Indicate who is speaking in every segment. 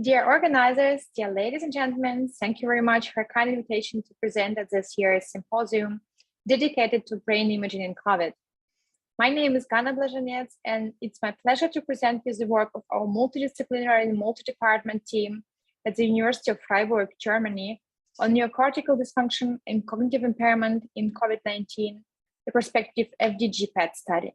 Speaker 1: Dear organizers, dear ladies and gentlemen, thank you very much for a kind invitation to present at this year's symposium dedicated to brain imaging in COVID. My name is Ganna Blazhenets, and it's my pleasure to present you the work of our multidisciplinary and multi-department team at the University of Freiburg, Germany, on neocortical dysfunction and cognitive impairment in COVID-19, the prospective FDG PET study.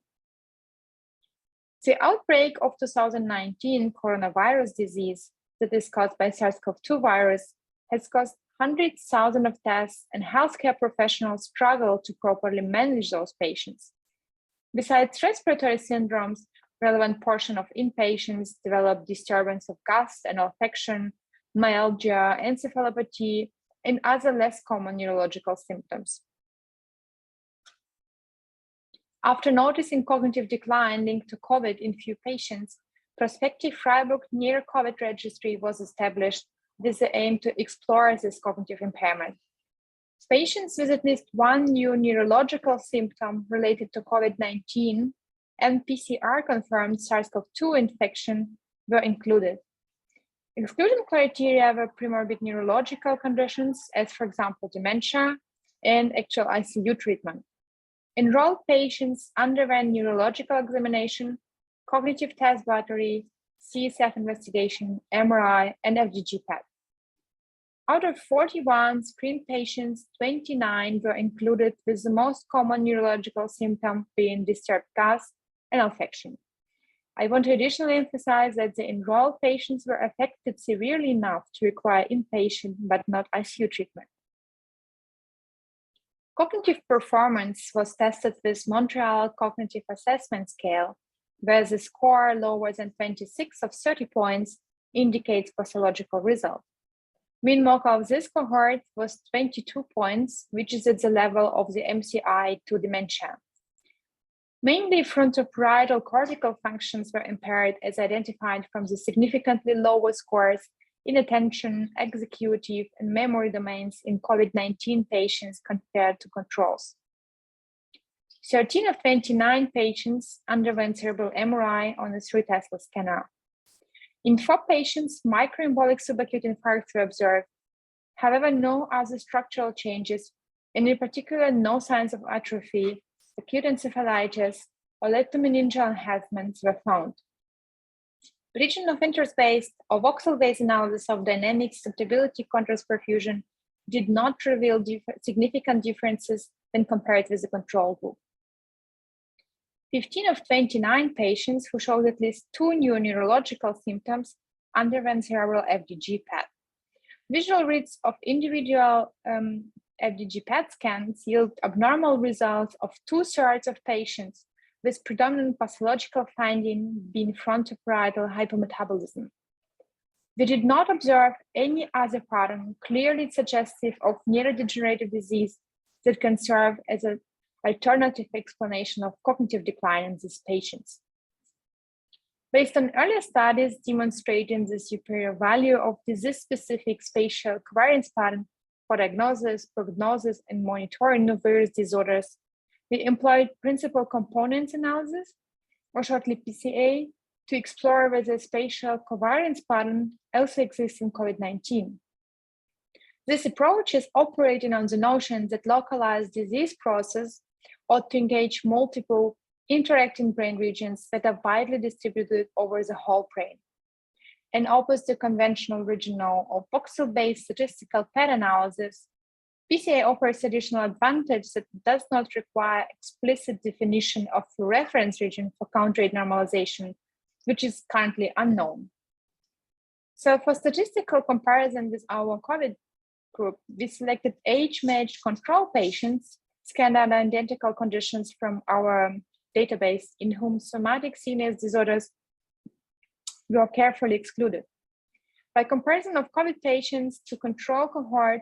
Speaker 1: The outbreak of 2019 coronavirus disease that is caused by SARS-CoV-2 virus has caused hundreds of thousands of deaths, and healthcare professionals struggle to properly manage those patients. Besides respiratory syndromes, relevant portion of inpatients develop disturbance of gust and olfaction, myalgia, encephalopathy, and other less common neurological symptoms. After noticing cognitive decline linked to COVID in few patients, prospective Freiburg near-COVID registry was established with the aim to explore this cognitive impairment. Patients with at least one new neurological symptom related to COVID-19 and PCR-confirmed SARS-CoV-2 infection were included. Exclusion criteria were premorbid neurological conditions, as for example, dementia and actual ICU treatment. Enrolled patients underwent neurological examination, cognitive test battery, CSF investigation, MRI, and FDG PET. Out of 41 screened patients, 29 were included with the most common neurological symptom being disturbed gust and olfaction. I want to additionally emphasize that the enrolled patients were affected severely enough to require inpatient but not ICU treatment. Cognitive performance was tested with Montreal Cognitive Assessment Scale, where the score lower than 26 of 30 points indicates pathological result. Mean MoCA of this cohort was 22 points, which is at the level of the MCI to dementia. Mainly frontoparietal cortical functions were impaired, as identified from the significantly lower scores in attention, executive, and memory domains in COVID-19 patients compared to controls. 13 of 29 patients underwent cerebral MRI on a 3 Tesla scanner. In 4 patients, microembolic subacute infarcts were observed. However, no other structural changes, and in particular, no signs of atrophy, acute encephalitis, or leptomeningeal enhancements were found. Region of interest-based or voxel-based analysis of dynamic susceptibility contrast perfusion did not reveal significant differences when compared with the control group. 15 of 29 patients who showed at least 2 new neurological symptoms underwent cerebral FDG PET. Visual reads of individual FDG PET scans yield abnormal results of 2/3 of patients, with predominant pathological finding being frontoparietal hypometabolism. We did not observe any other pattern clearly suggestive of neurodegenerative disease that can serve as an alternative explanation of cognitive decline in these patients. Based on earlier studies demonstrating the superior value of disease-specific spatial covariance pattern for diagnosis, prognosis, and monitoring of various disorders, we employed principal components analysis, or shortly PCA, to explore whether spatial covariance pattern also exists in COVID-19. This approach is operating on the notion that localized disease process ought to engage multiple interacting brain regions that are widely distributed over the whole brain. And opposite the conventional regional or voxel-based statistical PET analysis, PCA offers additional advantage that does not require explicit definition of the reference region for count rate normalization, which is currently unknown. So for statistical comparison with our COVID group, we selected age-matched control patients scanned under identical conditions from our database in whom somatic CNS disorders were carefully excluded. By comparison of COVID patients to control cohort,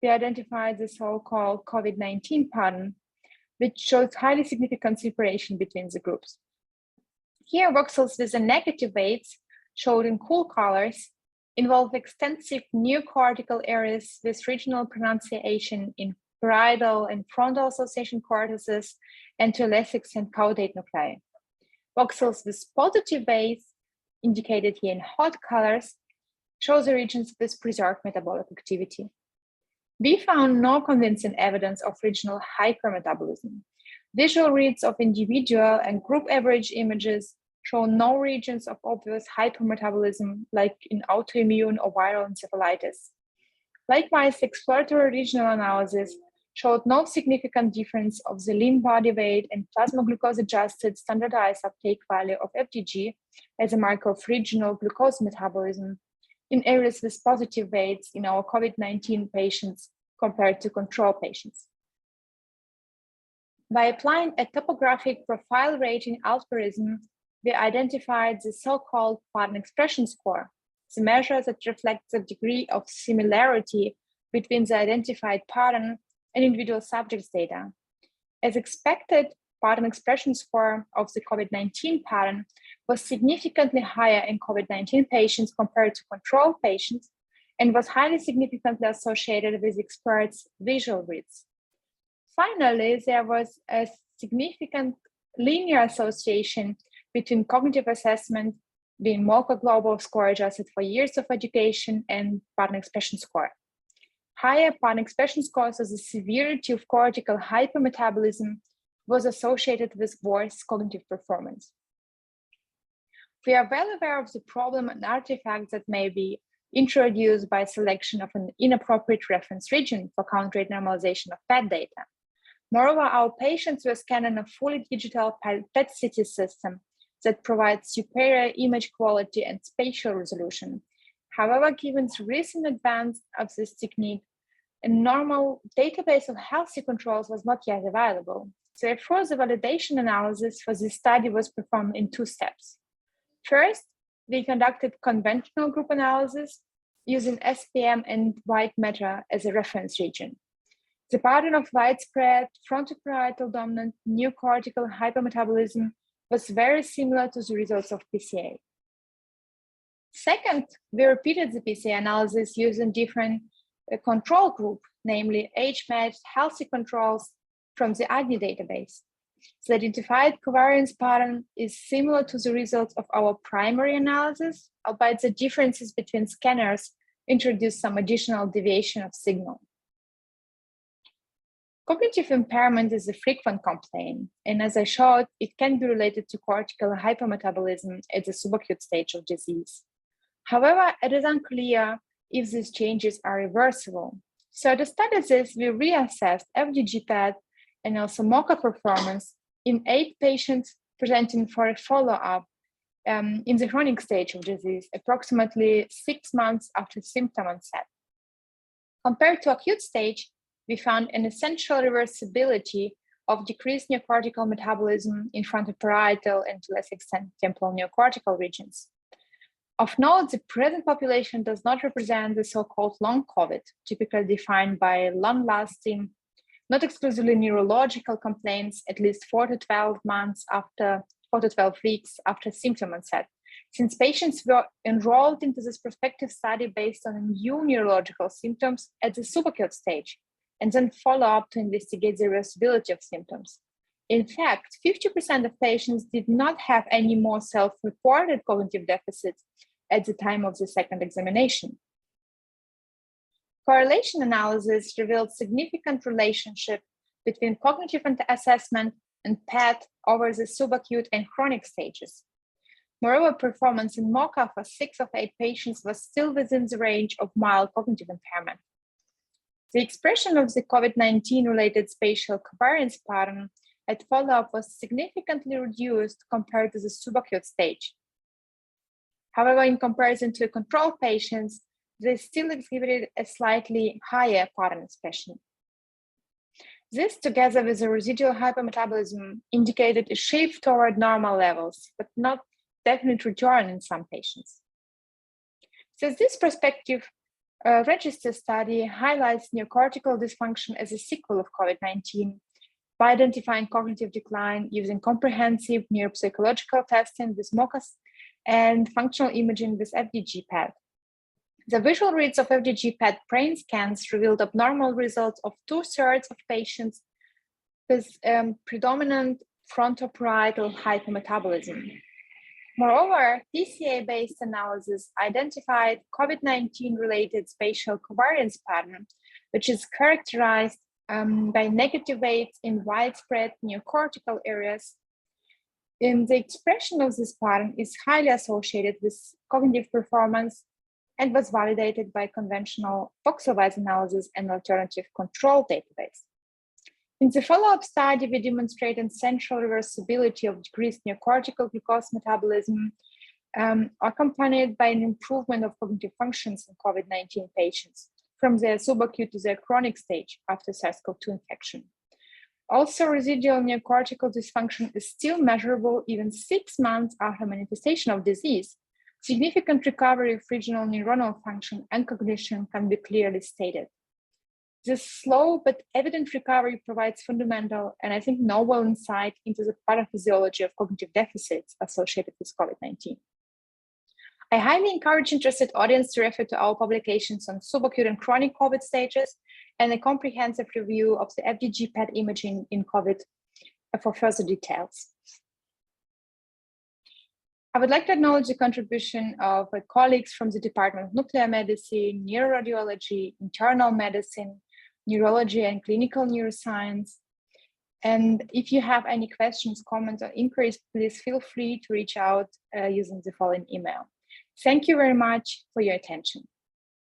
Speaker 1: we identified the so-called COVID-19 pattern, which shows highly significant separation between the groups. Here, voxels with the negative weights, showed in cool colors, involve extensive neocortical areas with regional pronunciation in parietal and frontal association cortices, and to a less extent caudate nuclei. Voxels with positive weights, indicated here in hot colors, show the regions with preserved metabolic activity. We found no convincing evidence of regional hypermetabolism. Visual reads of individual and group average images show no regions of obvious hypermetabolism like in autoimmune or viral encephalitis. Likewise, exploratory regional analysis showed no significant difference of the lean body weight and plasma glucose adjusted standardized uptake value of FDG as a marker of regional glucose metabolism in areas with positive weights in our COVID-19 patients compared to control patients. By applying a topographic profile rating algorithm, we identified the so-called pattern expression score, the measure that reflects the degree of similarity between the identified pattern and individual subjects' data. As expected, pattern expression score of the COVID-19 pattern was significantly higher in COVID-19 patients compared to control patients and was highly significantly associated with experts' visual reads. Finally, there was a significant linear association between cognitive assessment, being MoCA global score adjusted for years of education, and pattern expression score. Higher pattern expression scores of the severity of cortical hypermetabolism was associated with worse cognitive performance. We are well aware of the problem and artifacts that may be introduced by selection of an inappropriate reference region for count rate normalization of PET data. Moreover, our patients were scanned on a fully digital PET CT system that provides superior image quality and spatial resolution. However, given the recent advance of this technique, a normal database of healthy controls was not yet available. Therefore, the validation analysis for this study was performed in 2 steps. First, we conducted conventional group analysis using SPM and white matter as a reference region. The pattern of widespread frontoparietal dominant neocortical hypermetabolism was very similar to the results of PCA. Second, we repeated the PCA analysis using different control group, namely age-matched healthy controls from the AGNI database. The identified covariance pattern is similar to the results of our primary analysis, albeit the differences between scanners introduce some additional deviation of signal. Cognitive impairment is a frequent complaint, and as I showed, it can be related to cortical hypermetabolism at the subacute stage of disease. However, it is unclear if these changes are reversible. So to study this, we reassessed FDG PET and also MoCA performance in 8 patients presenting for a follow-up in the chronic stage of disease, approximately 6 months after symptom onset. Compared to acute stage, we found an essential reversibility of decreased neocortical metabolism in frontoparietal and to less extent temporal neocortical regions. Of note, the present population does not represent the so-called long COVID, typically defined by long-lasting, not exclusively neurological complaints at least 4 to 12 weeks after symptom onset, since patients were enrolled into this prospective study based on new neurological symptoms at the subacute stage, and then follow up to investigate the reversibility of symptoms. In fact, 50% of patients did not have any more self-reported cognitive deficits at the time of the second examination. Correlation analysis revealed significant relationship between cognitive assessment and PET over the subacute and chronic stages. Moreover, performance in MoCA for 6 of 8 patients was still within the range of mild cognitive impairment. The expression of the COVID-19 related spatial covariance pattern at follow-up was significantly reduced compared to the subacute stage. However, in comparison to control patients, they still exhibited a slightly higher pattern expression. This, together with the residual hypermetabolism, indicated a shift toward normal levels, but not definite return in some patients. So this prospective register study highlights neocortical dysfunction as a sequel of COVID-19 by identifying cognitive decline using comprehensive neuropsychological testing with MoCAs and functional imaging with FDG PET. The visual reads of FDG PET brain scans revealed abnormal results of 2/3 of patients with predominant frontoparietal hypermetabolism. Moreover, TCA-based analysis identified COVID-19 related spatial covariance pattern, which is characterized by negative weights in widespread neocortical areas. And the expression of this pattern is highly associated with cognitive performance and was validated by conventional voxel-wise analysis and alternative control database. In the follow-up study, we demonstrated central reversibility of decreased neocortical glucose metabolism, accompanied by an improvement of cognitive functions in COVID-19 patients from their subacute to their chronic stage after SARS-CoV-2 infection. Also, residual neocortical dysfunction is still measurable even 6 months after manifestation of disease. Significant recovery of regional neuronal function and cognition can be clearly stated. This slow but evident recovery provides fundamental and I think novel insight into the pathophysiology of cognitive deficits associated with COVID-19. I highly encourage interested audience to refer to our publications on subacute and chronic COVID stages and a comprehensive review of the FDG PET imaging in COVID for further details. I would like to acknowledge the contribution of colleagues from the Department of Nuclear Medicine, Neuroradiology, Internal Medicine, Neurology and Clinical Neuroscience. And if you have any questions, comments, or inquiries, please feel free to reach out using the following email. Thank you very much for your attention.